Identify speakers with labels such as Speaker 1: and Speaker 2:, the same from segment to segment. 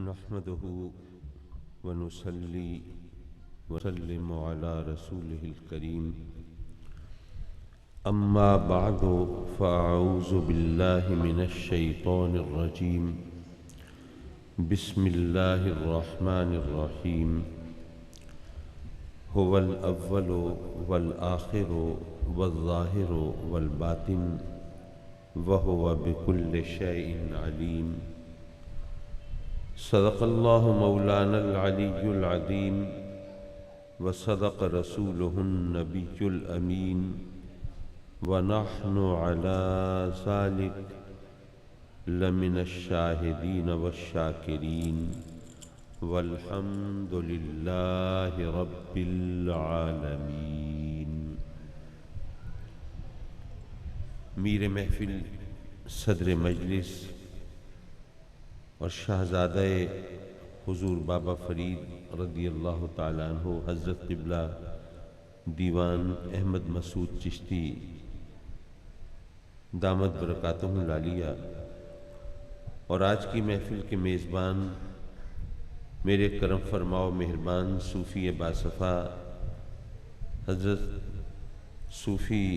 Speaker 1: نحمده ونصلي وسلم على رسوله الكريم أما بعد فأعوذ بالله من الشيطان الرجيم بسم الله الرحمن الرحيم هو الأول والآخر والظاهر والباطن وهو بكل شيء عليم صدق الله مولانا العلي العظيم وصدق رسوله النبي الأمين ونحن على ذلك لمن الشاهدين والشاكرين والحمد لله رب العالمين۔ میر محفل، صدر مجلس اور شہزادہ حضور بابا فرید رضی اللہ تعالیٰ عنہ حضرت قبلہ دیوان احمد مسعود چشتی دامت برکاتہم العالیہ، اور آج کی محفل کے میزبان میرے کرم فرما و مہربان صوفی باصفا حضرت صوفی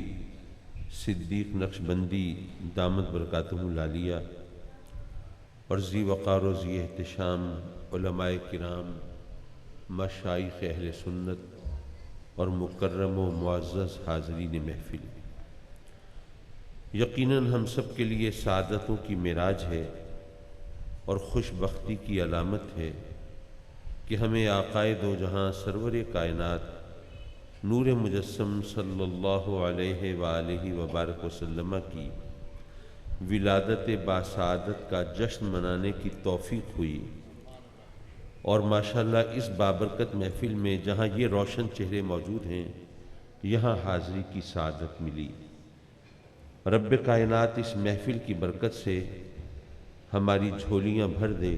Speaker 1: صدیق نقشبندی دامت برکاتہم العالیہ، اور ذی وقار و ذی احتشام علماء کرام، مشائخ اہل سنت اور مکرم و معزز حاضرین محفل، یقیناً ہم سب کے لیے سعادتوں کی معراج ہے اور خوش بختی کی علامت ہے کہ ہمیں آقائے دو جہاں سرور کائنات نور مجسم صلی اللہ علیہ وآلہ وبارک وسلم کی ولادت باسعادت کا جشن منانے کی توفیق ہوئی، اور ماشاءاللہ اس بابرکت محفل میں جہاں یہ روشن چہرے موجود ہیں یہاں حاضری کی سعادت ملی۔ رب کائنات اس محفل کی برکت سے ہماری جھولیاں بھر دے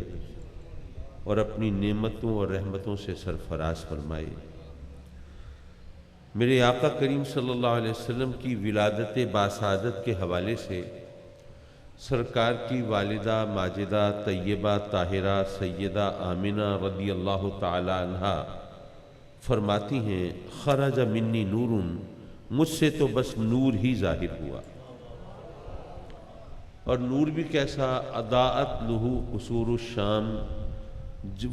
Speaker 1: اور اپنی نعمتوں اور رحمتوں سے سرفراز فرمائے۔ میرے آقا کریم صلی اللہ علیہ وسلم کی ولادت باسعادت کے حوالے سے سرکار کی والدہ ماجدہ طیبہ طاہرہ سیدہ آمنہ رضی اللہ تعالی عنہا فرماتی ہیں، خرج منی نور، مجھ سے تو بس نور ہی ظاہر ہوا، اور نور بھی کیسا، اضاءت لہو قصور الشام،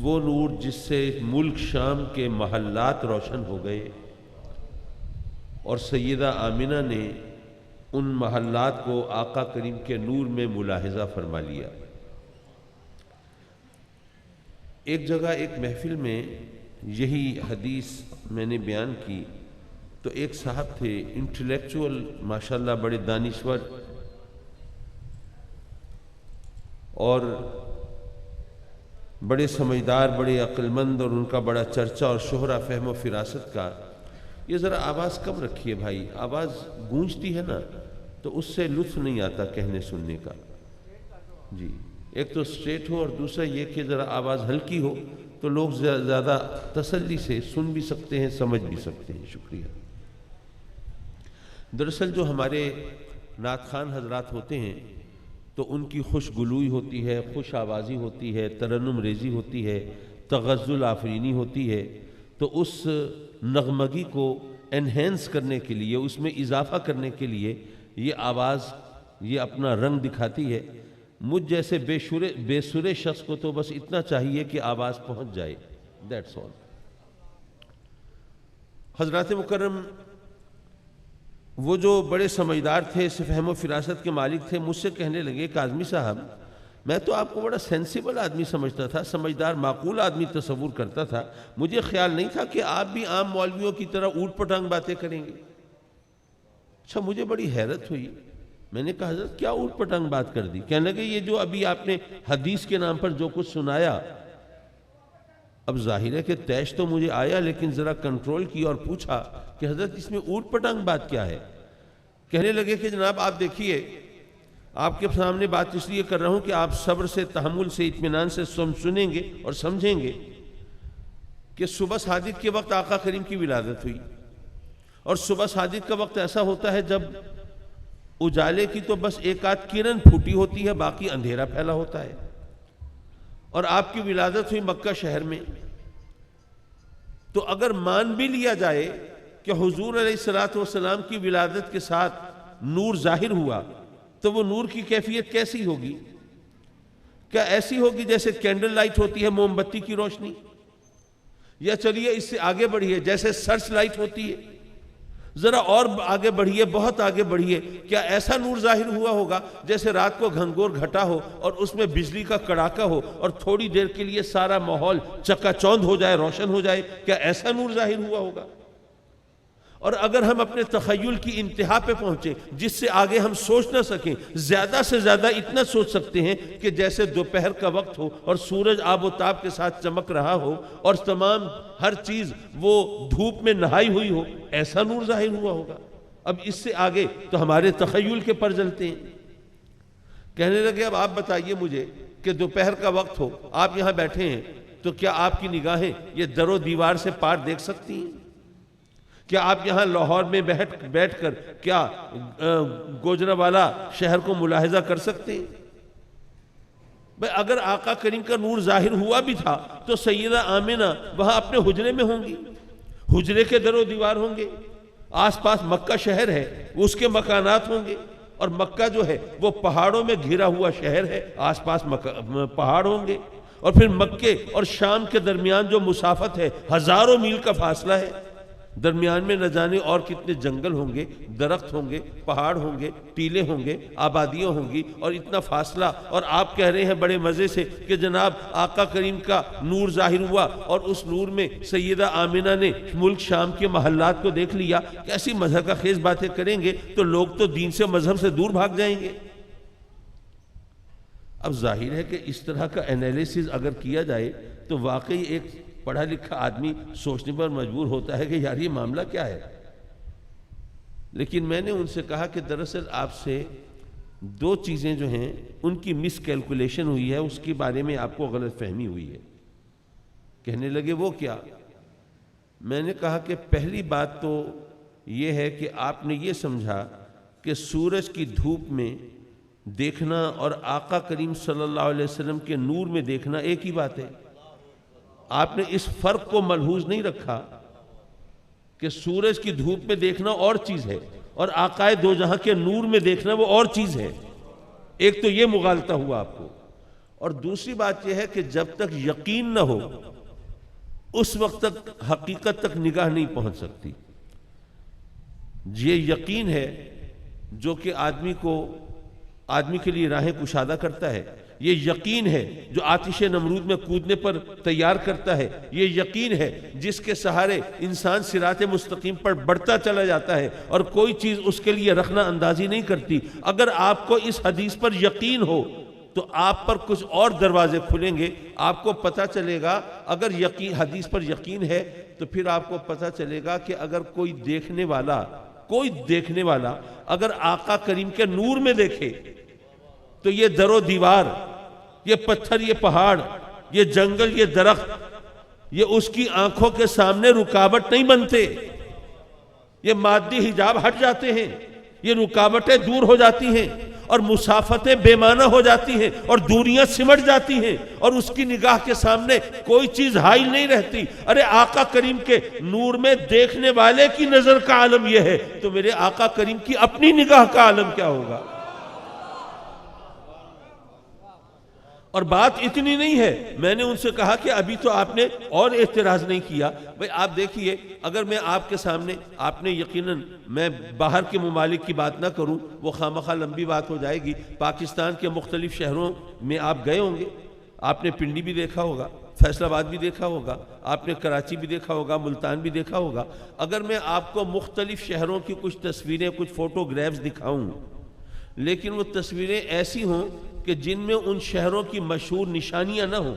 Speaker 1: وہ نور جس سے ملک شام کے محلات روشن ہو گئے، اور سیدہ آمنہ نے ان محلات کو آقا کریم کے نور میں ملاحظہ فرما لیا۔ ایک جگہ ایک محفل میں یہی حدیث میں نے بیان کی تو ایک صاحب تھے انٹلیکچول، ماشاءاللہ بڑے دانشور اور بڑے سمجھدار، بڑے عقل مند، اور ان کا بڑا چرچا اور شہرہ فہم و فراست کا۔ یہ ذرا آواز کم رکھیے بھائی، آواز گونجتی ہے نا تو اس سے لطف نہیں آتا کہنے سننے کا۔ جی، ایک تو اسٹریٹ ہو اور دوسرا یہ کہ ذرا آواز ہلکی ہو تو لوگ زیادہ تسلی سے سن بھی سکتے ہیں، سمجھ بھی سکتے ہیں۔ شکریہ۔ دراصل جو ہمارے نعت خوان حضرات ہوتے ہیں تو ان کی خوش گلوئی ہوتی ہے، خوش آوازی ہوتی ہے، ترنم ریزی ہوتی ہے، تغزل آفرینی ہوتی ہے، تو اس نغمگی کو انہینس کرنے کے لیے، اس میں اضافہ کرنے کے لیے یہ آواز یہ اپنا رنگ دکھاتی ہے۔ مجھ جیسے بے سرے شخص کو تو بس اتنا چاہیے کہ آواز پہنچ جائے، دیٹس آل۔ حضرات مکرم، وہ جو بڑے سمجھدار تھے، فہم و فراست کے مالک تھے، مجھ سے کہنے لگے کہ اعظمی صاحب، میں تو آپ کو بڑا سینسیبل آدمی سمجھتا تھا، سمجھدار معقول آدمی تصور کرتا تھا، مجھے خیال نہیں تھا کہ آپ بھی عام مولویوں کی طرح اوٹ پٹانگ باتیں کریں گے۔ اچھا، مجھے بڑی حیرت ہوئی، میں نے کہا حضرت کیا اوٹ پٹانگ بات کر دی؟ کہنے لگے یہ جو ابھی آپ نے حدیث کے نام پر جو کچھ سنایا، اب ظاہر ہے کہ تیش تو مجھے آیا، لیکن ذرا کنٹرول کی اور پوچھا کہ حضرت اس میں اوٹ پٹانگ بات کیا ہے؟ کہنے لگے کہ جناب آپ دیکھیے، آپ کے سامنے بات اس لیے کر رہا ہوں کہ آپ صبر سے، تحمل سے، اطمینان سے سنیں گے اور سمجھیں گے کہ صبح صادق کے وقت آقا کریم کی ولادت ہوئی، اور صبح صادق کا وقت ایسا ہوتا ہے جب اجالے کی تو بس ایک آدھ کرن پھوٹی ہوتی ہے، باقی اندھیرا پھیلا ہوتا ہے، اور آپ کی ولادت ہوئی مکہ شہر میں، تو اگر مان بھی لیا جائے کہ حضور علیہ الصلوۃ والسلام کی ولادت کے ساتھ نور ظاہر ہوا، تو وہ نور کی کیفیت کیسی ہوگی؟ کیا ایسی ہوگی جیسے کینڈل لائٹ ہوتی ہے، موم بتی کی روشنی؟ یا چلیے اس سے آگے بڑھیے، جیسے سرچ لائٹ ہوتی ہے، ذرا اور آگے بڑھیے، بہت آگے بڑھیے، کیا ایسا نور ظاہر ہوا ہوگا جیسے رات کو گھنگور گھٹا ہو اور اس میں بجلی کا کڑاکا ہو اور تھوڑی دیر کے لیے سارا ماحول چکا چوندھ ہو جائے، روشن ہو جائے؟ کیا ایسا نور ظاہر ہوا ہوگا؟ اور اگر ہم اپنے تخیل کی انتہا پہ پہنچے جس سے آگے ہم سوچ نہ سکیں، زیادہ سے زیادہ اتنا سوچ سکتے ہیں کہ جیسے دوپہر کا وقت ہو اور سورج آب و تاب کے ساتھ چمک رہا ہو اور تمام ہر چیز وہ دھوپ میں نہائی ہوئی ہو، ایسا نور ظاہر ہوا ہوگا۔ اب اس سے آگے تو ہمارے تخیل کے پر جلتے ہیں۔ کہنے لگے اب آپ بتائیے مجھے کہ دوپہر کا وقت ہو، آپ یہاں بیٹھے ہیں، تو کیا آپ کی نگاہیں یہ در و دیوار سے پار دیکھ سکتی ہیں؟ کیا آپ یہاں لاہور میں بیٹھ کر کیا گوجرانوالہ شہر کو ملاحظہ کر سکتے ہیں؟ بھئی اگر آقا کریم کا نور ظاہر ہوا بھی تھا تو سیدہ آمنہ وہاں اپنے حجرے میں ہوں گی، حجرے کے در و دیوار ہوں گے، آس پاس مکہ شہر ہے، اس کے مکانات ہوں گے، اور مکہ جو ہے وہ پہاڑوں میں گھرا ہوا شہر ہے، آس پاس پہاڑ ہوں گے، اور پھر مکے اور شام کے درمیان جو مسافت ہے ہزاروں میل کا فاصلہ ہے، درمیان میں نہ جانے اور کتنے جنگل ہوں گے، درخت ہوں گے، پہاڑ ہوں گے، ٹیلے ہوں گے، آبادیاں ہوں گی، اور اتنا فاصلہ، اور آپ کہہ رہے ہیں بڑے مزے سے کہ جناب آقا کریم کا نور ظاہر ہوا اور اس نور میں سیدہ آمنہ نے ملک شام کے محلات کو دیکھ لیا۔ کیسی مذہب کا خیز باتیں کریں گے تو لوگ تو دین سے مذہب سے دور بھاگ جائیں گے۔ اب ظاہر ہے کہ اس طرح کا انالیسز اگر کیا جائے تو واقعی ایک پڑھا لکھا آدمی سوچنے پر مجبور ہوتا ہے کہ یار یہ معاملہ کیا ہے۔ لیکن میں نے ان سے کہا کہ دراصل آپ سے دو چیزیں جو ہیں ان کی مس کیلکولیشن ہوئی ہے، اس کے بارے میں آپ کو غلط فہمی ہوئی ہے۔ کہنے لگے وہ کیا؟ میں نے کہا کہ پہلی بات تو یہ ہے کہ آپ نے یہ سمجھا کہ سورج کی دھوپ میں دیکھنا اور آقا کریم صلی اللہ علیہ وسلم کے نور میں دیکھنا ایک ہی بات ہے۔ آپ نے اس فرق کو ملحوظ نہیں رکھا کہ سورج کی دھوپ میں دیکھنا اور چیز ہے اور آقائے دو جہاں کے نور میں دیکھنا وہ اور چیز ہے۔ ایک تو یہ مغالطہ ہوا آپ کو، اور دوسری بات یہ ہے کہ جب تک یقین نہ ہو اس وقت تک حقیقت تک نگاہ نہیں پہنچ سکتی۔ یہ یقین ہے جو کہ آدمی کے لیے راہیں کشادہ کرتا ہے، یہ یقین ہے جو آتش نمرود میں کودنے پر تیار کرتا ہے، یہ یقین ہے جس کے سہارے انسان صراط مستقیم پر بڑھتا چلا جاتا ہے اور کوئی چیز اس کے لیے رخنہ اندازی نہیں کرتی۔ اگر آپ کو اس حدیث پر یقین ہو تو آپ پر کچھ اور دروازے کھلیں گے۔ آپ کو پتہ چلے گا، اگر حدیث پر یقین ہے تو پھر آپ کو پتہ چلے گا کہ اگر کوئی دیکھنے والا اگر آقا کریم کے نور میں دیکھے تو یہ در و دیوار، یہ پتھر، یہ پہاڑ، یہ جنگل، یہ درخت، یہ اس کی آنکھوں کے سامنے رکاوٹ نہیں بنتے، یہ مادی حجاب ہٹ جاتے ہیں، یہ رکاوٹیں دور ہو جاتی ہیں اور مسافتیں بے معنی ہو جاتی ہیں اور دوریاں سمٹ جاتی ہیں اور اس کی نگاہ کے سامنے کوئی چیز حائل نہیں رہتی۔ ارے آقا کریم کے نور میں دیکھنے والے کی نظر کا عالم یہ ہے تو میرے آقا کریم کی اپنی نگاہ کا عالم کیا ہوگا؟ اور بات اتنی نہیں ہے، میں نے ان سے کہا کہ ابھی تو آپ نے اور اعتراض نہیں کیا۔ بھئی آپ دیکھیے، اگر میں آپ کے سامنے، آپ نے یقیناً، میں باہر کے ممالک کی بات نہ کروں، وہ خامخواہ لمبی بات ہو جائے گی۔ پاکستان کے مختلف شہروں میں آپ گئے ہوں گے، آپ نے پنڈی بھی دیکھا ہوگا، فیصل آباد بھی دیکھا ہوگا، آپ نے کراچی بھی دیکھا ہوگا، ملتان بھی دیکھا ہوگا۔ اگر میں آپ کو مختلف شہروں کی کچھ تصویریں، کچھ فوٹوگرافز دکھاؤں، لیکن وہ تصویریں ایسی ہوں کہ جن میں ان شہروں کی مشہور نشانیاں نہ ہوں،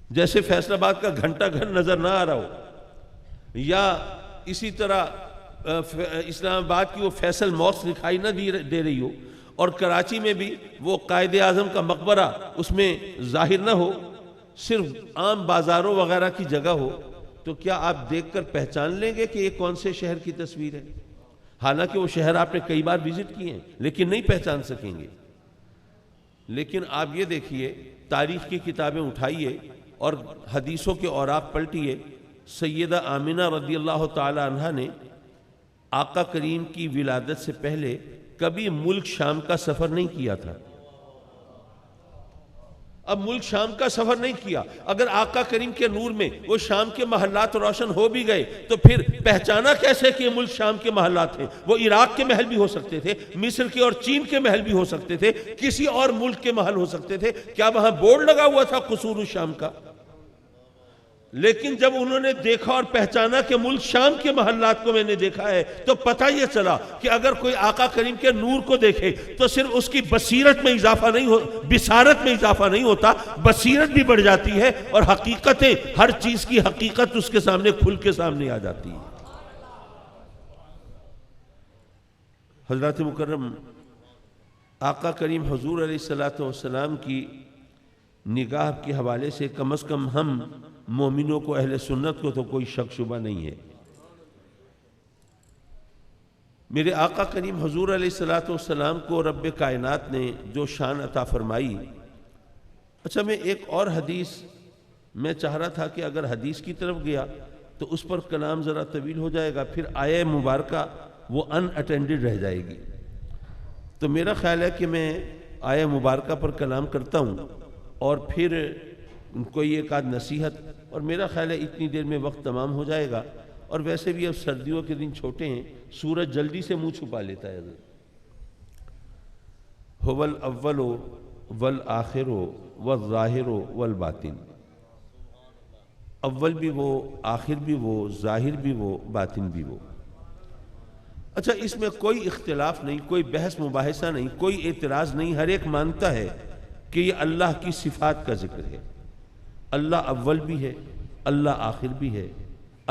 Speaker 1: جیسے فیصل آباد کا گھنٹہ گھر نظر نہ آ رہا ہو، یا اسی طرح اسلام آباد کی وہ فیصل موسک دکھائی نہ دے رہی ہو، اور کراچی میں بھی وہ قائد اعظم کا مقبرہ اس میں ظاہر نہ ہو، صرف عام بازاروں وغیرہ کی جگہ ہو، تو کیا آپ دیکھ کر پہچان لیں گے کہ یہ کون سے شہر کی تصویر ہے؟ حالانکہ وہ شہر آپ نے کئی بار وزٹ کیے ہیں لیکن نہیں پہچان سکیں گے۔ لیکن آپ یہ دیکھیے تاریخ کی کتابیں اٹھائیے اور حدیثوں کے اوراق پلٹیے، سیدہ آمنہ رضی اللہ تعالی عنہا نے آقا کریم کی ولادت سے پہلے کبھی ملک شام کا سفر نہیں کیا تھا۔ اب ملک شام کا سفر نہیں کیا، اگر آقا کریم کے نور میں وہ شام کے محلات روشن ہو بھی گئے تو پھر پہچانا کیسے کہ یہ ملک شام کے محلات ہیں؟ وہ عراق کے محل بھی ہو سکتے تھے، مصر کے اور چین کے محل بھی ہو سکتے تھے، کسی اور ملک کے محل ہو سکتے تھے۔ کیا وہاں بورڈ لگا ہوا تھا قصور الشام کا؟ لیکن جب انہوں نے دیکھا اور پہچانا کہ ملک شام کے محلات کو میں نے دیکھا ہے، تو پتہ یہ چلا کہ اگر کوئی آقا کریم کے نور کو دیکھے تو صرف اس کی بصیرت میں اضافہ نہیں ہو، بصارت میں اضافہ نہیں ہوتا، بصیرت بھی بڑھ جاتی ہے اور حقیقتیں، ہر چیز کی حقیقت اس کے سامنے کھل کے سامنے آ جاتی ہے۔ حضرات مکرم، آقا کریم حضور علیہ السلام کی نگاہ کے حوالے سے کم از کم ہم مومنوں کو، اہل سنت کو تو کوئی شک شبہ نہیں ہے۔ میرے آقا کریم حضور علیہ السلام کو رب کائنات نے جو شان عطا فرمائی، اچھا میں ایک اور حدیث میں چاہ رہا تھا کہ اگر حدیث کی طرف گیا تو اس پر کلام ذرا طویل ہو جائے گا، پھر آیہ مبارکہ وہ ان اٹینڈڈ رہ جائے گی۔ تو میرا خیال ہے کہ میں آیہ مبارکہ پر کلام کرتا ہوں اور پھر کوئی ایک آدھ نصیحت، اور میرا خیال ہے اتنی دیر میں وقت تمام ہو جائے گا، اور ویسے بھی اب سردیوں کے دن چھوٹے ہیں، سورج جلدی سے منہ چھپا لیتا ہے۔ هو الاول والآخر والظاہر والباطن، اول بھی وہ، آخر بھی وہ، ظاہر بھی وہ، باطن بھی وہ۔ اچھا اس میں کوئی اختلاف نہیں، کوئی بحث مباحثہ نہیں، کوئی اعتراض نہیں، ہر ایک مانتا ہے کہ یہ اللہ کی صفات کا ذکر ہے۔ اللہ اول بھی ہے، اللہ آخر بھی ہے،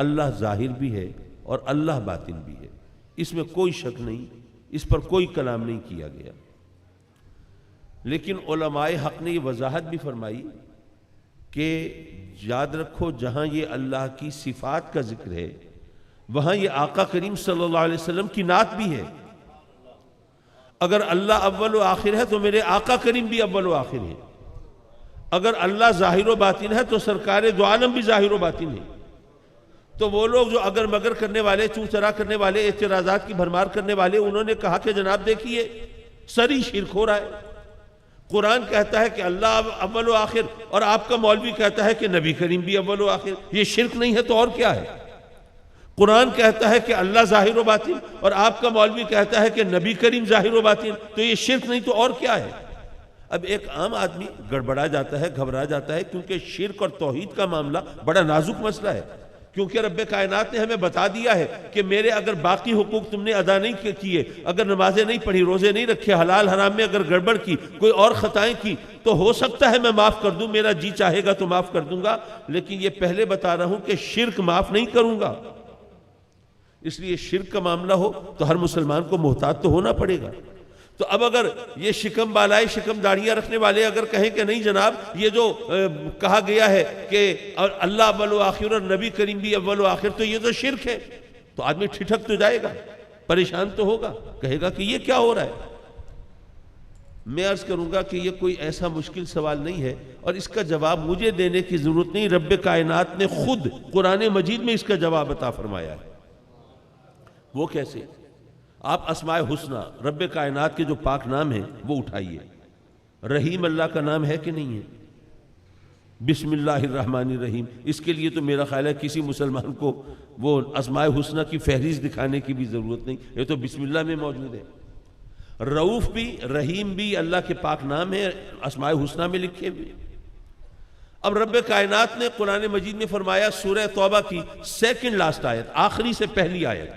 Speaker 1: اللہ ظاہر بھی ہے، اور اللہ باطن بھی ہے۔ اس میں کوئی شک نہیں، اس پر کوئی کلام نہیں کیا گیا۔ لیکن علماء حق نے یہ وضاحت بھی فرمائی کہ یاد رکھو جہاں یہ اللہ کی صفات کا ذکر ہے وہاں یہ آقا کریم صلی اللہ علیہ وسلم کی نعت بھی ہے۔ اگر اللہ اول و آخر ہے تو میرے آقا کریم بھی اول و آخر ہے۔ اگر اللہ ظاہر و باطن ہے تو سرکار دو عالم بھی ظاہر و باطن ہے۔ تو وہ لوگ جو اگر مگر کرنے والے، چوں چرا کرنے والے، اعتراضات کی بھرمار کرنے والے، انہوں نے کہا کہ جناب دیکھیے سری شرک ہو رہا ہے۔ قرآن کہتا ہے کہ اللہ اول و آخر، اور آپ کا مولوی کہتا ہے کہ نبی کریم بھی اول و آخر۔ یہ شرک نہیں ہے تو اور کیا ہے؟ قرآن کہتا ہے کہ اللہ ظاہر و باطن، اور آپ کا مولوی کہتا ہے کہ نبی کریم ظاہر و باطن، تو یہ شرک نہیں تو اور کیا ہے؟ اب ایک عام آدمی گڑبڑا جاتا ہے، گھبرا جاتا ہے، کیونکہ شرک اور توحید کا معاملہ بڑا نازک مسئلہ ہے۔ کیونکہ رب کائنات نے ہمیں بتا دیا ہے کہ میرے اگر باقی حقوق تم نے ادا نہیں کیے، اگر نمازیں نہیں پڑھی، روزے نہیں رکھے، حلال حرام میں اگر گڑبڑ کی، کوئی اور خطائیں کی، تو ہو سکتا ہے میں معاف کر دوں، میرا جی چاہے گا تو معاف کر دوں گا، لیکن یہ پہلے بتا رہا ہوں کہ شرک معاف نہیں کروں گا۔ اس لیے شرک کا معاملہ ہو تو ہر مسلمان کو محتاط تو ہونا پڑے گا۔ تو اب اگر یہ شکم بالائے شکم داڑیاں رکھنے والے اگر کہیں کہ نہیں جناب یہ جو کہا گیا ہے کہ اللہ اول و آخر اور نبی کریم بھی اول و آخر، تو یہ تو شرک ہے، تو آدمی ٹھٹک تو جائے گا، پریشان تو ہوگا، کہے گا کہ یہ کیا ہو رہا ہے۔ میں عرض کروں گا کہ یہ کوئی ایسا مشکل سوال نہیں ہے، اور اس کا جواب مجھے دینے کی ضرورت نہیں، رب کائنات نے خود قرآن مجید میں اس کا جواب عطا فرمایا ہے۔ وہ کیسے؟ آپ اسماء حسنہ، رب کائنات کے جو پاک نام ہیں وہ اٹھائیے۔ رحیم اللہ کا نام ہے کہ نہیں ہے؟ بسم اللہ الرحمن الرحیم، اس کے لیے تو میرا خیال ہے کسی مسلمان کو وہ اسماء حسنہ کی فہرست دکھانے کی بھی ضرورت نہیں، یہ تو بسم اللہ میں موجود ہے۔ رؤوف بھی، رحیم بھی اللہ کے پاک نام ہے، اسماء حسنہ میں لکھے ہوئے۔ اب رب کائنات نے قرآن مجید میں فرمایا، سورہ توبہ کی سیکنڈ لاسٹ آیت، آخری سے پہلی آیت،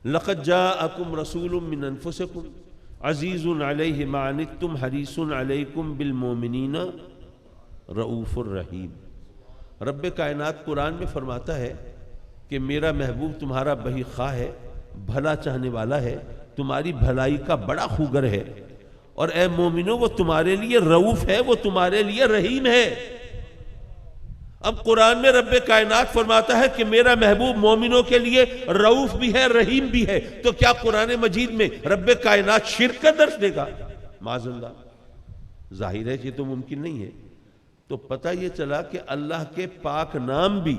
Speaker 1: لَقَدْ جَاءَكُمْ رَسُولٌ مِّنْ أَنفُسِكُمْ عَزِيزٌ عَلَيْهِ مَا عَنِتُّمْ حَرِيصٌ عَلَيْكُمْ بِالْمُؤْمِنِينَ رؤوف الرحیم۔ رب کائنات قرآن میں فرماتا ہے کہ میرا محبوب تمہارا بہی خواہ ہے، بھلا چاہنے والا ہے، تمہاری بھلائی کا بڑا خوگر ہے، اور اے مومنوں وہ تمہارے لیے رؤوف ہے، وہ تمہارے لیے رحیم ہے۔ اب قرآن میں رب کائنات فرماتا ہے کہ میرا محبوب مومنوں کے لیے رؤوف بھی ہے، رحیم بھی ہے، تو کیا قرآن مجید میں رب کائنات شرک کا درس دے گا؟ معاذ اللہ۔ ظاہر ہے کہ یہ تو ممکن نہیں ہے. تو پتہ یہ چلا کہ اللہ کے پاک نام بھی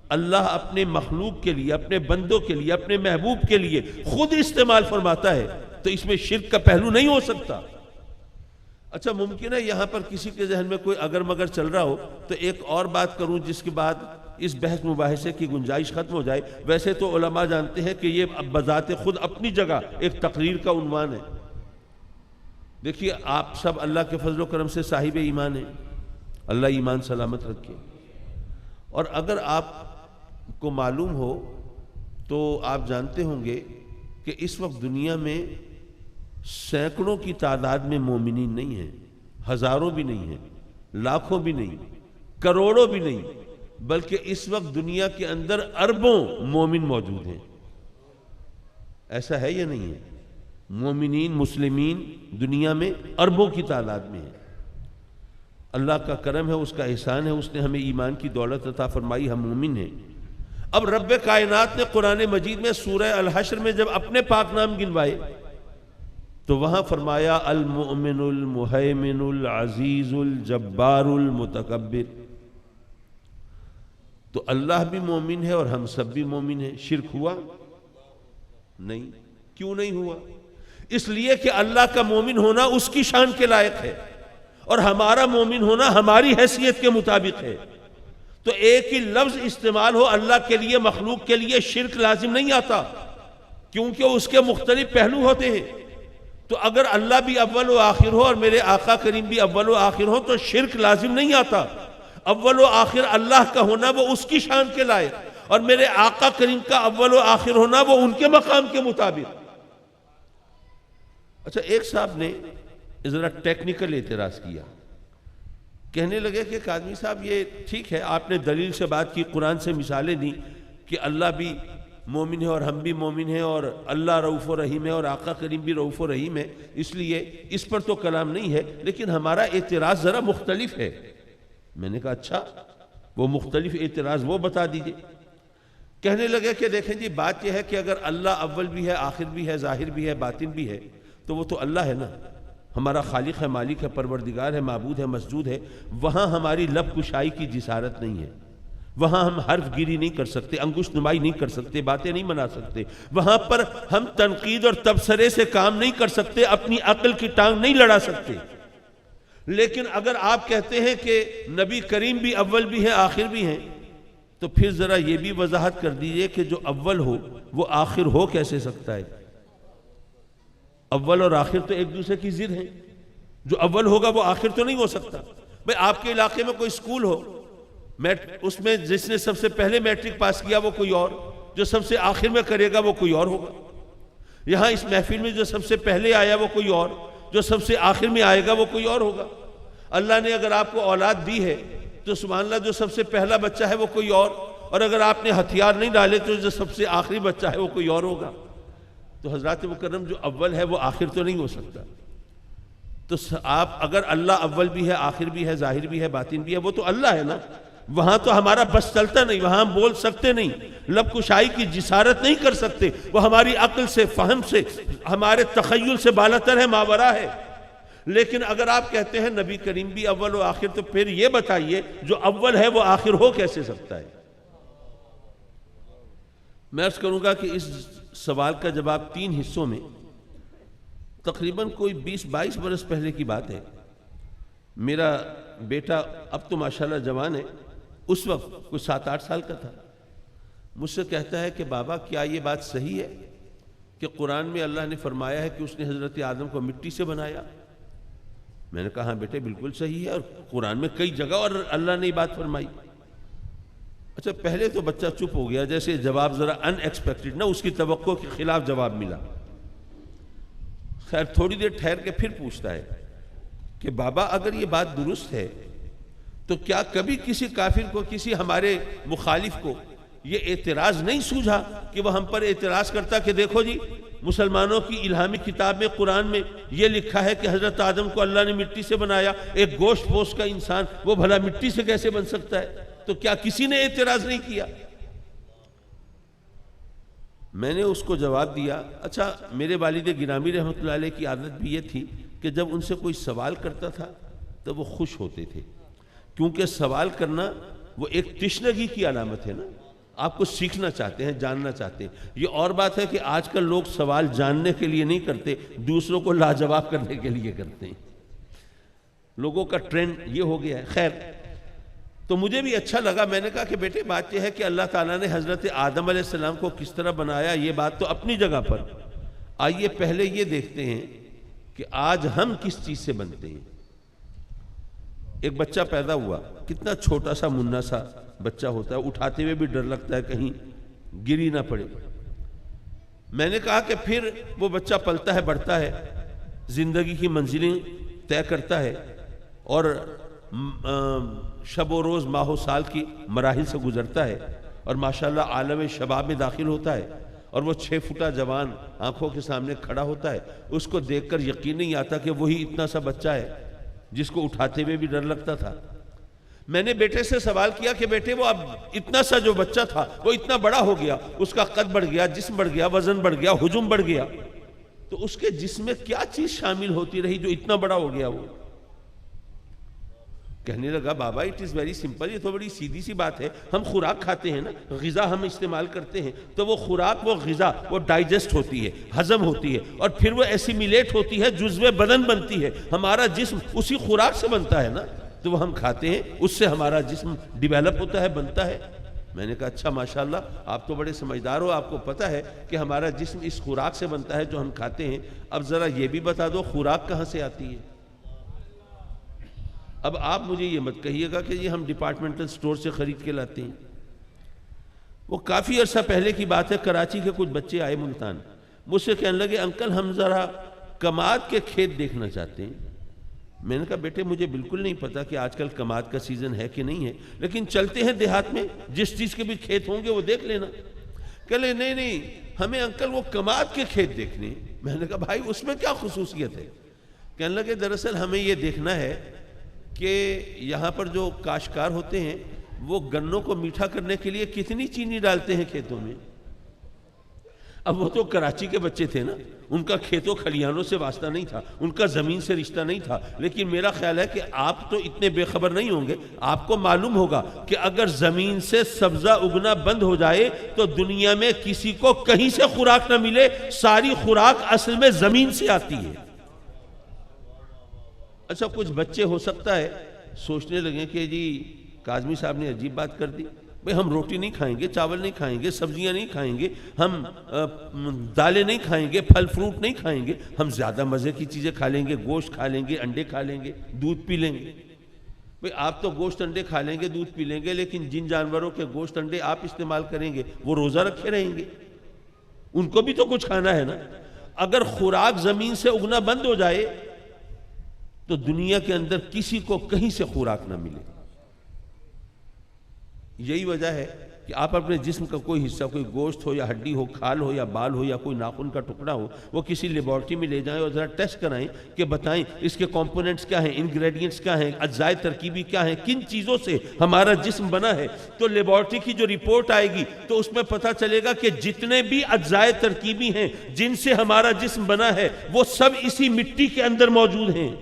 Speaker 1: اللہ اپنے مخلوق کے لیے، اپنے بندوں کے لیے، اپنے محبوب کے لیے خود استعمال فرماتا ہے، تو اس میں شرک کا پہلو نہیں ہو سکتا. اچھا ممکن ہے یہاں پر کسی کے ذہن میں کوئی اگر مگر چل رہا ہو تو ایک اور بات کروں جس کے بعد اس بحث مباحثے کی گنجائش ختم ہو جائے. ویسے تو علماء جانتے ہیں کہ یہ بذات خود اپنی جگہ ایک تقریر کا عنوان ہے. دیکھیے آپ سب اللہ کے فضل و کرم سے صاحب ایمان ہیں، اللہ ایمان سلامت رکھے. اور اگر آپ کو معلوم ہو تو آپ جانتے ہوں گے کہ اس وقت دنیا میں سینکڑوں کی تعداد میں مومنین نہیں ہیں، ہزاروں بھی نہیں ہیں، لاکھوں بھی نہیں، کروڑوں بھی نہیں، بلکہ اس وقت دنیا کے اندر اربوں مومن موجود ہیں. ایسا ہے یا نہیں ہے؟ مومنین مسلمین دنیا میں اربوں کی تعداد میں ہیں. اللہ کا کرم ہے، اس کا احسان ہے، اس نے ہمیں ایمان کی دولت عطا فرمائی، ہم مومن ہیں. اب رب کائنات نے قرآن مجید میں سورہ الحشر میں جب اپنے پاک نام گنوائے تو وہاں فرمایا المؤمن المہیمن العزیز الجبار المتکبر. تو اللہ بھی مومن ہے اور ہم سب بھی مومن ہیں. شرک ہوا؟ نہیں. کیوں نہیں ہوا؟ اس لیے کہ اللہ کا مومن ہونا اس کی شان کے لائق ہے اور ہمارا مومن ہونا ہماری حیثیت کے مطابق ہے. تو ایک ہی لفظ استعمال ہو اللہ کے لیے مخلوق کے لیے شرک لازم نہیں آتا، کیونکہ اس کے مختلف پہلو ہوتے ہیں. تو اگر اللہ بھی اول و آخر ہو اور میرے آقا کریم بھی اول و آخر ہو تو شرک لازم نہیں آتا. اول و آخر اللہ کا ہونا وہ اس کی شان کے لائق اور میرے آقا کریم کا اول و آخر ہونا وہ ان کے مقام کے مطابق. اچھا ایک صاحب نے ذرا ٹیکنیکل اعتراض کیا، کہنے لگے کہ قاضی صاحب یہ ٹھیک ہے آپ نے دلیل سے بات کی، قرآن سے مثالیں دی کہ اللہ بھی مومن ہے اور ہم بھی مومن ہیں اور اللہ رؤوف و رحیم ہے اور آقا کریم بھی رؤوف و رحیم ہے، اس لیے اس پر تو کلام نہیں ہے، لیکن ہمارا اعتراض ذرا مختلف ہے. میں نے کہا اچھا وہ مختلف اعتراض وہ بتا دیجئے. کہنے لگے کہ دیکھیں جی بات یہ ہے کہ اگر اللہ اول بھی ہے آخر بھی ہے ظاہر بھی ہے باطن بھی ہے تو وہ تو اللہ ہے نا، ہمارا خالق ہے، مالک ہے، پروردگار ہے، معبود ہے، مسجود ہے. وہاں ہماری لب کشائی کی جسارت نہیں ہے، وہاں ہم حرف گیری نہیں کر سکتے، انگشت نمائی نہیں کر سکتے، باتیں نہیں بنا سکتے، وہاں پر ہم تنقید اور تبصرے سے کام نہیں کر سکتے، اپنی عقل کی ٹانگ نہیں لڑا سکتے. لیکن اگر آپ کہتے ہیں کہ نبی کریم بھی اول بھی ہے آخر بھی ہیں تو پھر ذرا یہ بھی وضاحت کر دیجئے کہ جو اول ہو وہ آخر ہو کیسے سکتا ہے؟ اول اور آخر تو ایک دوسرے کی ضد ہیں. جو اول ہوگا وہ آخر تو نہیں ہو سکتا. بھئی آپ کے علاقے میں کوئی سکول ہو، اس میں جس نے سب سے پہلے میٹرک پاس کیا وہ کوئی اور، جو سب سے آخر میں کرے گا وہ کوئی اور ہوگا. یہاں اس محفل میں جو سب سے پہلے آیا وہ کوئی اور، جو سب سے آخر میں آئے گا وہ کوئی اور ہوگا. اللہ نے اگر آپ کو اولاد دی ہے تو سبحان اللہ جو سب سے پہلا بچہ ہے وہ کوئی اور اگر آپ نے ہتھیار نہیں ڈالے تو جو سب سے آخری بچہ ہے وہ کوئی اور ہوگا. تو حضرات مکرم جو اول ہے وہ آخر تو نہیں ہو سکتا. تو آپ اگر اللہ اول بھی ہے آخر بھی ہے ظاہر بھی ہے باطن بھی ہے وہ تو اللہ ہے نا، وہاں تو ہمارا بس چلتا نہیں، وہاں ہم بول سکتے نہیں، لب کشائی کی جسارت نہیں کر سکتے، وہ ہماری عقل سے فہم سے ہمارے تخیل سے بالاتر ہے، ماورا ہے. لیکن اگر آپ کہتے ہیں نبی کریم بھی اول و آخر تو پھر یہ بتائیے جو اول ہے وہ آخر ہو کیسے سکتا ہے؟ میں عرض کروں گا کہ اس سوال کا جواب 3 حصوں میں، تقریباً کوئی 20-22 برس پہلے کی بات ہے. میرا بیٹا اب تو ماشاءاللہ جوان ہے، اس وقت کوئی 7-8 سال کا تھا. مجھ سے کہتا ہے کہ بابا کیا یہ بات صحیح ہے کہ قرآن میں اللہ نے فرمایا ہے کہ اس نے حضرت آدم کو مٹی سے بنایا؟ میں نے کہا ہاں بیٹے بالکل صحیح ہے اور قرآن میں کئی جگہ اور اللہ نے یہ بات فرمائی. اچھا پہلے تو بچہ چپ ہو گیا، جیسے جواب ذرا ان ایکسپیکٹڈ نہ، اس کی توقع کے خلاف جواب ملا. خیر تھوڑی دیر ٹھہر کے پھر پوچھتا ہے کہ بابا اگر یہ بات درست ہے تو کیا کبھی کسی کافر کو، کسی ہمارے مخالف کو یہ اعتراض نہیں سوجھا کہ وہ ہم پر اعتراض کرتا کہ دیکھو جی مسلمانوں کی الہامی کتاب میں قرآن میں یہ لکھا ہے کہ حضرت آدم کو اللہ نے مٹی سے بنایا، ایک گوشت پوست کا انسان وہ بھلا مٹی سے کیسے بن سکتا ہے؟ تو کیا کسی نے اعتراض نہیں کیا؟ میں نے اس کو جواب دیا اچھا میرے والد گرامی رحمۃ اللہ علیہ کی عادت بھی یہ تھی کہ جب ان سے کوئی سوال کرتا تھا تو وہ خوش ہوتے تھے، کیونکہ سوال کرنا وہ ایک تشنگی کی علامت ہے نا، آپ کو سیکھنا چاہتے ہیں، جاننا چاہتے ہیں۔ یہ اور بات ہے کہ آج کل لوگ سوال جاننے کے لیے نہیں کرتے، دوسروں کو لاجواب کرنے کے لیے کرتے ہیں، لوگوں کا ٹرینڈ یہ ہو گیا ہے۔ خیر، تو مجھے بھی اچھا لگا، میں نے کہا کہ بیٹے بات یہ ہے کہ اللہ تعالیٰ نے حضرت آدم علیہ السلام کو کس طرح بنایا، یہ بات تو اپنی جگہ پر، آئیے پہلے یہ دیکھتے ہیں کہ آج ہم کس چیز سے بنتے ہیں۔ ایک بچہ پیدا ہوا، کتنا چھوٹا سا منا سا بچہ ہوتا ہے، اٹھاتے ہوئے بھی ڈر لگتا ہے کہیں گری نہ پڑے۔ میں نے کہا کہ پھر وہ بچہ پلتا ہے، بڑھتا ہے، زندگی کی منزلیں طے کرتا ہے، اور شب و روز ماہ و سال کی مراحل سے گزرتا ہے، اور ماشاءاللہ عالم شباب میں داخل ہوتا ہے، اور وہ 6 فٹا جوان آنکھوں کے سامنے کھڑا ہوتا ہے۔ اس کو دیکھ کر یقین نہیں آتا کہ وہی اتنا سا بچہ ہے جس کو اٹھاتے ہوئے بھی ڈر لگتا تھا۔ میں نے بیٹے سے سوال کیا کہ بیٹے وہ اب اتنا سا جو بچہ تھا وہ اتنا بڑا ہو گیا، اس کا قد بڑھ گیا، جسم بڑھ گیا، وزن بڑھ گیا، حجم بڑھ گیا، تو اس کے جسم میں کیا چیز شامل ہوتی رہی جو اتنا بڑا ہو گیا؟ وہ کہنے لگا بابا اٹ از ویری سمپل، یہ تو بڑی سیدھی سی بات ہے، ہم خوراک کھاتے ہیں نا، غذا ہم استعمال کرتے ہیں، تو وہ خوراک، وہ غذا، وہ ڈائجسٹ ہوتی ہے، ہضم ہوتی ہے، اور پھر وہ ایسیمیلیٹ ہوتی ہے، جزو بدن بنتی ہے، ہمارا جسم اسی خوراک سے بنتا ہے نا، تو وہ ہم کھاتے ہیں، اس سے ہمارا جسم ڈیویلپ ہوتا ہے، بنتا ہے۔ میں نے کہا اچھا ماشاءاللہ آپ تو بڑے سمجھدار ہو، آپ کو پتہ ہے کہ ہمارا جسم اس خوراک سے بنتا ہے جو ہم کھاتے ہیں، اب ذرا یہ بھی بتا دو خوراک کہاں سے آتی ہے؟ اب آپ مجھے یہ مت کہیے گا کہ یہ ہم ڈپارٹمنٹل سٹور سے خرید کے لاتے ہیں۔ وہ کافی عرصہ پہلے کی بات ہے، کراچی کے کچھ بچے آئے ملتان، مجھ سے کہنے لگے انکل ہم ذرا کماد کے کھیت دیکھنا چاہتے ہیں۔ میں نے کہا بیٹے مجھے بالکل نہیں پتا کہ آج کل کماد کا سیزن ہے کہ نہیں ہے، لیکن چلتے ہیں دیہات میں، جس چیز کے بھی کھیت ہوں گے وہ دیکھ لینا۔ کہ لے نہیں ہمیں انکل وہ کماد کے کھیت دیکھنے۔ میں نے کہا بھائی اس میں کیا خصوصیت ہے؟ کہنے لگے دراصل ہمیں یہ دیکھنا ہے کہ یہاں پر جو کاشتکار ہوتے ہیں وہ گنوں کو میٹھا کرنے کے لیے کتنی چینی ڈالتے ہیں کھیتوں میں۔ اب وہ تو کراچی کے بچے تھے نا، ان کا کھیتوں کھلیانوں سے واسطہ نہیں تھا، ان کا زمین سے رشتہ نہیں تھا، لیکن میرا خیال ہے کہ آپ تو اتنے بے خبر نہیں ہوں گے، آپ کو معلوم ہوگا کہ اگر زمین سے سبزہ اگنا بند ہو جائے تو دنیا میں کسی کو کہیں سے خوراک نہ ملے، ساری خوراک اصل میں زمین سے آتی ہے۔ اچھا کچھ بچے ہو سکتا ہے سوچنے لگیں کہ جی کاظمی صاحب نے عجیب بات کر دی، بھئی ہم روٹی نہیں کھائیں گے، چاول نہیں کھائیں گے، سبزیاں نہیں کھائیں گے، ہم دالیں نہیں کھائیں گے، پھل فروٹ نہیں کھائیں گے، ہم زیادہ مزے کی چیزیں کھا لیں گے، گوشت کھا لیں گے، انڈے کھا لیں گے، دودھ پی لیں گے۔ بھئی آپ تو گوشت انڈے کھا لیں گے، دودھ پی لیں گے، لیکن جن جانوروں کے گوشت انڈے آپ استعمال کریں گے وہ روزہ رکھے رہیں گے، ان کو بھی تو کچھ کھانا ہے نا۔ اگر خوراک زمین سے اگنا بند ہو جائے تو دنیا کے اندر کسی کو کہیں سے خوراک نہ ملے۔ یہی وجہ ہے کہ آپ اپنے جسم کا کوئی حصہ، کوئی گوشت ہو یا ہڈی ہو، کھال ہو یا بال ہو یا کوئی ناخن کا ٹکڑا ہو، وہ کسی لیبارٹری میں لے جائیں اور ذرا ٹیسٹ کرائیں کہ بتائیں اس کے کمپوننٹس کیا ہیں، انگریڈینٹس کیا ہیں، اجزائے ترکیبی کیا ہیں، کن چیزوں سے ہمارا جسم بنا ہے، تو لیبارٹری کی جو رپورٹ آئے گی تو اس میں پتہ چلے گا کہ جتنے بھی اجزائے ترکیبی ہیں جن سے ہمارا جسم بنا ہے وہ سب اسی مٹی کے اندر موجود ہیں،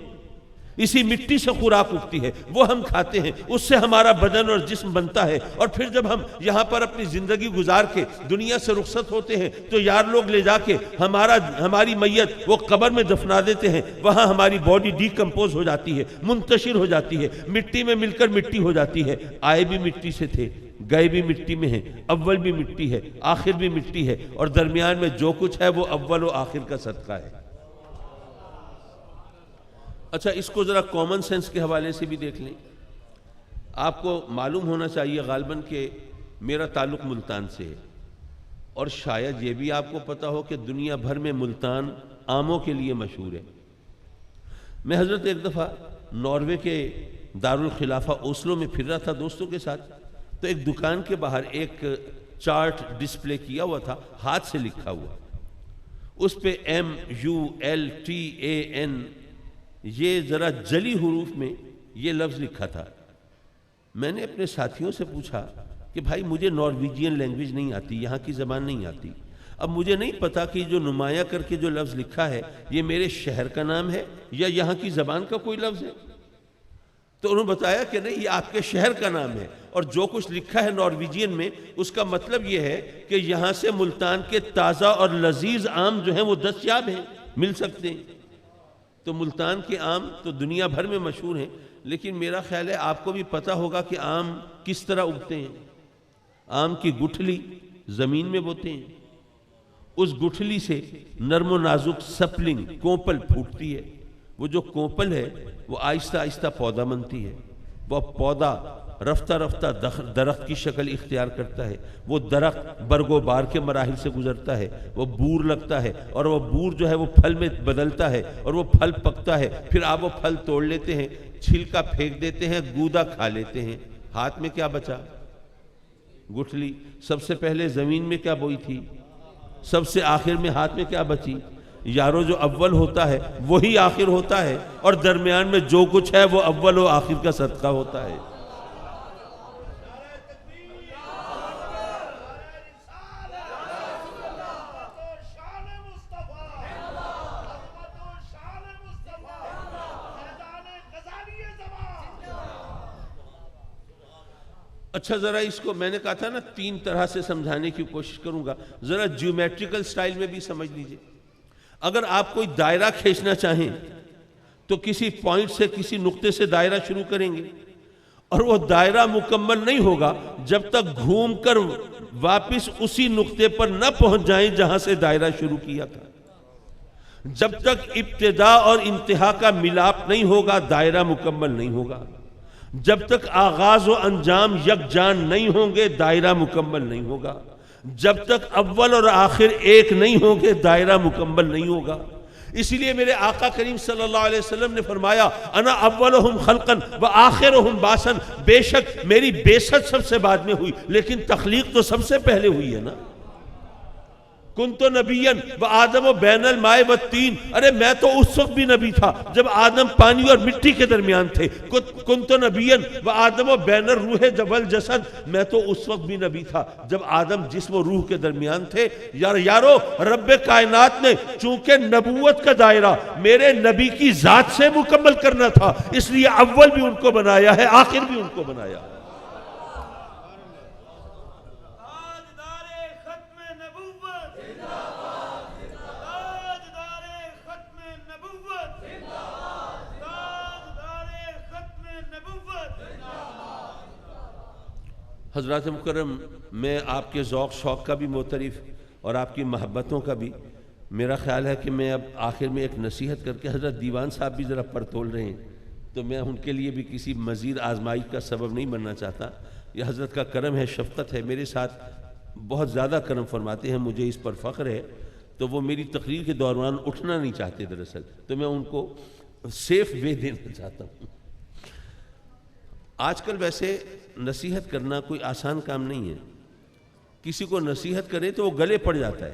Speaker 1: اسی مٹی سے خوراک اگتی ہے، وہ ہم کھاتے ہیں، اس سے ہمارا بدن اور جسم بنتا ہے۔ اور پھر جب ہم یہاں پر اپنی زندگی گزار کے دنیا سے رخصت ہوتے ہیں تو یار لوگ لے جا کے ہماری میت وہ قبر میں دفنا دیتے ہیں، وہاں ہماری باڈی ڈیکمپوز ہو جاتی ہے، منتشر ہو جاتی ہے، مٹی میں مل کر مٹی ہو جاتی ہے۔ آئے بھی مٹی سے تھے، گئے بھی مٹی میں ہیں، اول بھی مٹی ہے، آخر بھی مٹی ہے، اور درمیان میں جو کچھ ہے وہ اول و آخر کا صدقہ ہے۔ اچھا اس کو ذرا کامن سینس کے حوالے سے بھی دیکھ لیں۔ آپ کو معلوم ہونا چاہیے غالباً کہ میرا تعلق ملتان سے ہے، اور شاید یہ بھی آپ کو پتا ہو کہ دنیا بھر میں ملتان آموں کے لیے مشہور ہے۔ میں حضرت ایک دفعہ ناروے کے دارالخلافہ اوسلو میں پھر رہا تھا دوستوں کے ساتھ، تو ایک دکان کے باہر ایک چارٹ ڈسپلے کیا ہوا تھا، ہاتھ سے لکھا ہوا، اس پہ MULTAN یہ ذرا جلی حروف میں یہ لفظ لکھا تھا۔ میں نے اپنے ساتھیوں سے پوچھا کہ بھائی مجھے نارویجین لینگویج نہیں آتی، یہاں کی زبان نہیں آتی، اب مجھے نہیں پتا کہ جو نمایاں کر کے جو لفظ لکھا ہے یہ میرے شہر کا نام ہے یا یہاں کی زبان کا کوئی لفظ ہے۔ تو انہوں نے بتایا کہ نہیں، یہ آپ کے شہر کا نام ہے، اور جو کچھ لکھا ہے نارویجین میں اس کا مطلب یہ ہے کہ یہاں سے ملتان کے تازہ اور لذیذ آم جو ہیں وہ دستیاب ہیں، مل سکتے ہیں۔ تو ملتان کے آم تو دنیا بھر میں مشہور ہیں، لیکن میرا خیال ہے آپ کو بھی پتہ ہوگا کہ آم کس طرح اگتے ہیں۔ آم کی گٹھلی زمین میں بوتے ہیں، اس گٹھلی سے نرم و نازک سپلنگ کونپل پھوٹتی ہے، وہ جو کونپل ہے وہ آہستہ آہستہ پودا بنتی ہے، وہ پودا رفتہ رفتہ درخت کی شکل اختیار کرتا ہے، وہ درخت برگ و بار کے مراحل سے گزرتا ہے، وہ بور لگتا ہے، اور وہ بور جو ہے وہ پھل میں بدلتا ہے، اور وہ پھل پکتا ہے، پھر آپ وہ پھل توڑ لیتے ہیں، چھلکا پھینک دیتے ہیں، گودا کھا لیتے ہیں، ہاتھ میں کیا بچا؟ گٹھلی۔ سب سے پہلے زمین میں کیا بوئی تھی؟ سب سے آخر میں ہاتھ میں کیا بچی؟ یارو جو اول ہوتا ہے وہی آخر ہوتا ہے، اور درمیان میں جو کچھ ہے وہ اول و آخر کا صدقہ ہوتا ہے۔ اچھا، ذرا اس کو میں نے کہا تھا نا 3 طرح سے سمجھانے کی کوشش کروں گا، ذرا جیومیٹریکل سٹائل میں بھی سمجھ لیجئے۔ اگر آپ کوئی دائرہ کھینچنا چاہیں تو کسی پوائنٹ سے، کسی نقطے سے دائرہ شروع کریں گے، اور وہ دائرہ مکمل نہیں ہوگا جب تک گھوم کر واپس اسی نقطے پر نہ پہنچ جائیں جہاں سے دائرہ شروع کیا تھا۔ جب تک ابتدا اور انتہا کا ملاپ نہیں ہوگا دائرہ مکمل نہیں ہوگا۔ جب تک آغاز و انجام یکجان نہیں ہوں گے دائرہ مکمل نہیں ہوگا۔ جب تک اول اور آخر ایک نہیں ہوں گے دائرہ مکمل نہیں ہوگا۔ اسی لیے میرے آقا کریم صلی اللہ علیہ وسلم نے فرمایا انا اولہم خلقا و آخرہم باسن، بے شک میری بعثت سب سے بعد میں ہوئی، لیکن تخلیق تو سب سے پہلے ہوئی ہے نا۔ کنت نبیا و آدم و بین الماء والطین، ارے میں تو اس وقت بھی نبی تھا جب آدم پانی اور مٹی کے درمیان تھے۔ کنت نبیا و آدم و بین الروح والجسد، میں تو اس وقت بھی نبی تھا جب آدم جسم و روح کے درمیان تھے۔ یارو رب کائنات نے چونکہ نبوت کا دائرہ میرے نبی کی ذات سے مکمل کرنا تھا، اس لیے اول بھی ان کو بنایا ہے، آخر بھی ان کو بنایا ہے۔ حضرات مکرم، میں آپ کے ذوق شوق کا بھی معترف اور آپ کی محبتوں کا بھی، میرا خیال ہے کہ میں اب آخر میں ایک نصیحت کر کے، حضرت دیوان صاحب بھی ذرا پرتول رہے ہیں تو میں ان کے لیے بھی کسی مزید آزمائش کا سبب نہیں بننا چاہتا۔ یہ حضرت کا کرم ہے، شفقت ہے، میرے ساتھ بہت زیادہ کرم فرماتے ہیں، مجھے اس پر فخر ہے۔ تو وہ میری تقریر کے دوران اٹھنا نہیں چاہتے دراصل، تو میں ان کو سیف وے دینا چاہتا ہوں۔ آج کل ویسے نصیحت کرنا کوئی آسان کام نہیں ہے۔ کسی کو نصیحت کرے تو وہ گلے پڑ جاتا ہے۔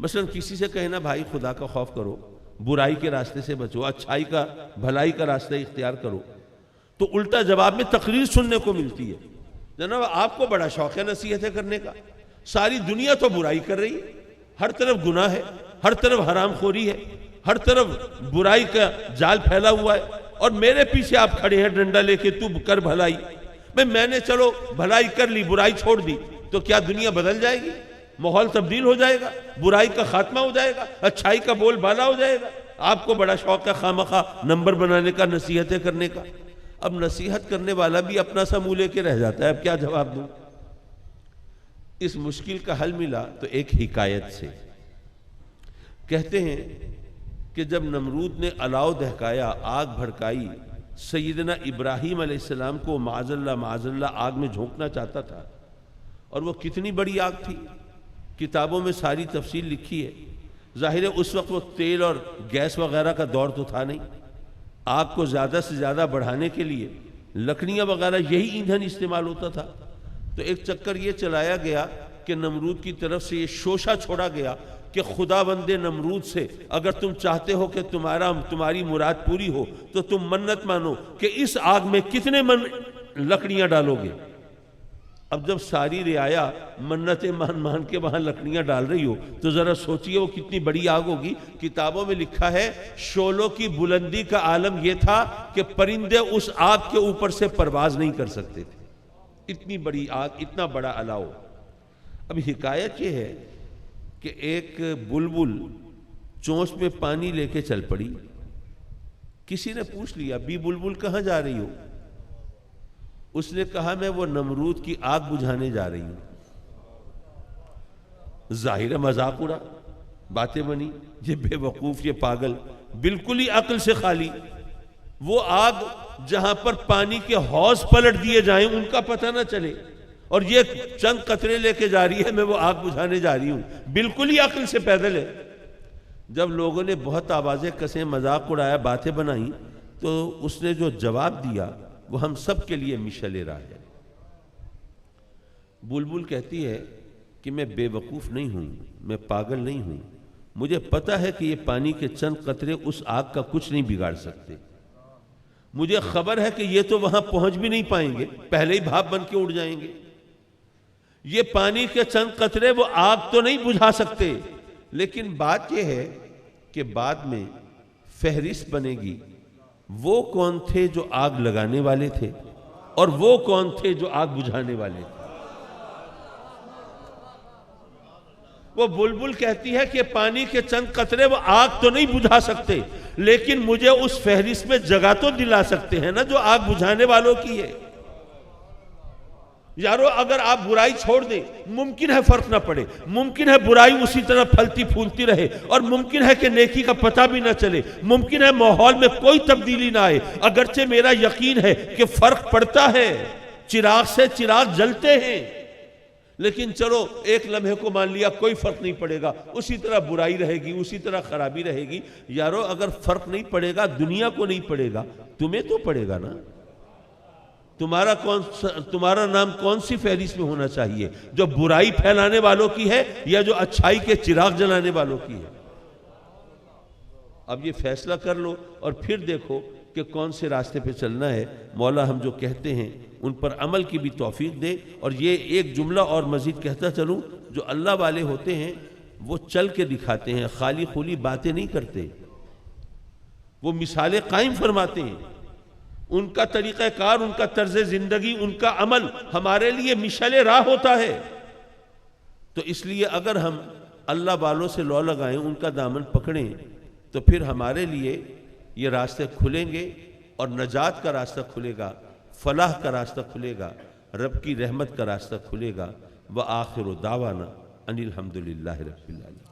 Speaker 1: مثلا کسی سے کہنا بھائی خدا کا خوف کرو، برائی کے راستے سے بچو، اچھائی کا بھلائی کا راستہ اختیار کرو، تو الٹا جواب میں تقریر سننے کو ملتی ہے۔ جناب آپ کو بڑا شوق ہے نصیحتیں کرنے کا، ساری دنیا تو برائی کر رہی ہے، ہر طرف گناہ ہے، ہر طرف حرام خوری ہے، ہر طرف برائی کا جال پھیلا ہوا ہے، اور میرے پیچھے آپ کھڑے ہیں ڈنڈا لے کے، تو کر بھلائی۔ میں نے چلو بھلائی کر لی، برائی چھوڑ دی، تو کیا دنیا بدل جائے گی؟ ماحول تبدیل ہو جائے گا؟ برائی کا خاتمہ ہو جائے گا؟ اچھائی کا بول بالا ہو جائے گا؟ آپ کو بڑا شوق ہے خواہ نمبر بنانے کا، نصیحتیں کرنے کا۔ اب نصیحت کرنے والا بھی اپنا سا منہ لے کے رہ جاتا ہے، اب کیا جواب دوں؟ اس مشکل کا حل ملا تو ایک حکایت سے۔ کہتے ہیں کہ جب نمرود نے الاؤ دہکایا، آگ بھڑکائی، سیدنا ابراہیم علیہ السلام کو معاذ اللہ آگ میں جھونکنا چاہتا تھا، اور وہ کتنی بڑی آگ تھی، کتابوں میں ساری تفصیل لکھی ہے۔ ظاہر ہے اس وقت وہ تیل اور گیس وغیرہ کا دور تو تھا نہیں، آگ کو زیادہ سے زیادہ بڑھانے کے لیے لکڑیاں وغیرہ یہی ایندھن استعمال ہوتا تھا۔ تو ایک چکر یہ چلایا گیا کہ نمرود کی طرف سے یہ شوشہ چھوڑا گیا کہ خدا بندے نمرود سے اگر تم چاہتے ہو کہ تمہاری مراد پوری ہو تو تم منت مانو کہ اس آگ میں کتنے من لکڑیاں ڈالو گے؟ اب جب ساری رعایا منتیں مان مان کے وہاں لکڑیاں ڈال رہی ہو تو ذرا سوچئے وہ کتنی بڑی آگ ہوگی۔ کتابوں میں لکھا ہے شعلوں کی بلندی کا عالم یہ تھا کہ پرندے اس آگ کے اوپر سے پرواز نہیں کر سکتے تھے، اتنی بڑی آگ، اتنا بڑا الاؤ۔ اب حکایت یہ ہے کہ ایک بلبل چونچ میں پانی لے کے چل پڑی۔ کسی نے پوچھ لیا بی بلبل کہاں جا رہی ہو؟ اس نے کہا میں وہ نمرود کی آگ بجھانے جا رہی ہوں۔ ظاہر مذاق اڑا، باتیں بنی، یہ بے وقوف، یہ پاگل، بالکل ہی عقل سے خالی۔ وہ آگ جہاں پر پانی کے حوض پلٹ دیے جائیں ان کا پتہ نہ چلے، اور یہ چند قطرے لے کے جا رہی ہے، میں وہ آگ بجھانے جا رہی ہوں، بالکل ہی عقل سے پیدل ہے۔ جب لوگوں نے بہت آوازیں کسیں، مذاق اڑایا، باتیں بنائیں، تو اس نے جو جواب دیا وہ ہم سب کے لیے مشعل راہ ہے۔ بلبل کہتی ہے کہ میں بے وقوف نہیں ہوں، میں پاگل نہیں ہوں، مجھے پتہ ہے کہ یہ پانی کے چند قطرے اس آگ کا کچھ نہیں بگاڑ سکتے، مجھے خبر ہے کہ یہ تو وہاں پہنچ بھی نہیں پائیں گے، پہلے ہی بھاپ بن کے اڑ جائیں گے۔ یہ پانی کے چند قطرے وہ آگ تو نہیں بجھا سکتے، لیکن بات یہ ہے کہ بعد میں فہرست بنے گی وہ کون تھے جو آگ لگانے والے تھے اور وہ کون تھے جو آگ بجھانے والے تھے۔ وہ بلبل کہتی ہے کہ پانی کے چند قطرے وہ آگ تو نہیں بجھا سکتے، لیکن مجھے اس فہرست میں جگہ تو دلا سکتے ہیں نا جو آگ بجھانے والوں کی ہے۔ یارو اگر آپ برائی چھوڑ دیں ممکن ہے فرق نہ پڑے، ممکن ہے برائی اسی طرح پھلتی پھولتی رہے، اور ممکن ہے کہ نیکی کا پتہ بھی نہ چلے، ممکن ہے ماحول میں کوئی تبدیلی نہ آئے، اگرچہ میرا یقین ہے کہ فرق پڑتا ہے، چراغ سے چراغ جلتے ہیں، لیکن چلو ایک لمحے کو مان لیا کوئی فرق نہیں پڑے گا، اسی طرح برائی رہے گی، اسی طرح خرابی رہے گی۔ یارو اگر فرق نہیں پڑے گا، دنیا کو نہیں پڑے گا، تمہیں تو پڑے گا نا۔ تمہارا نام کون سی فہرست میں ہونا چاہیے، جو برائی پھیلانے والوں کی ہے یا جو اچھائی کے چراغ جلانے والوں کی ہے؟ اب یہ فیصلہ کر لو اور پھر دیکھو کہ کون سے راستے پہ چلنا ہے۔ مولا ہم جو کہتے ہیں ان پر عمل کی بھی توفیق دے۔ اور یہ ایک جملہ اور مزید کہتا چلوں، جو اللہ والے ہوتے ہیں وہ چل کے دکھاتے ہیں، خالی خولی باتیں نہیں کرتے، وہ مثالیں قائم فرماتے ہیں۔ ان کا طریقہ کار، ان کا طرز زندگی، ان کا عمل ہمارے لیے مشعل راہ ہوتا ہے۔ تو اس لیے اگر ہم اللہ والوں سے لو لگائیں، ان کا دامن پکڑیں، تو پھر ہمارے لیے یہ راستے کھلیں گے، اور نجات کا راستہ کھلے گا، فلاح کا راستہ کھلے گا، رب کی رحمت کا راستہ کھلے گا۔ وآخر دعوانا ان الحمدللہ رب العالمین۔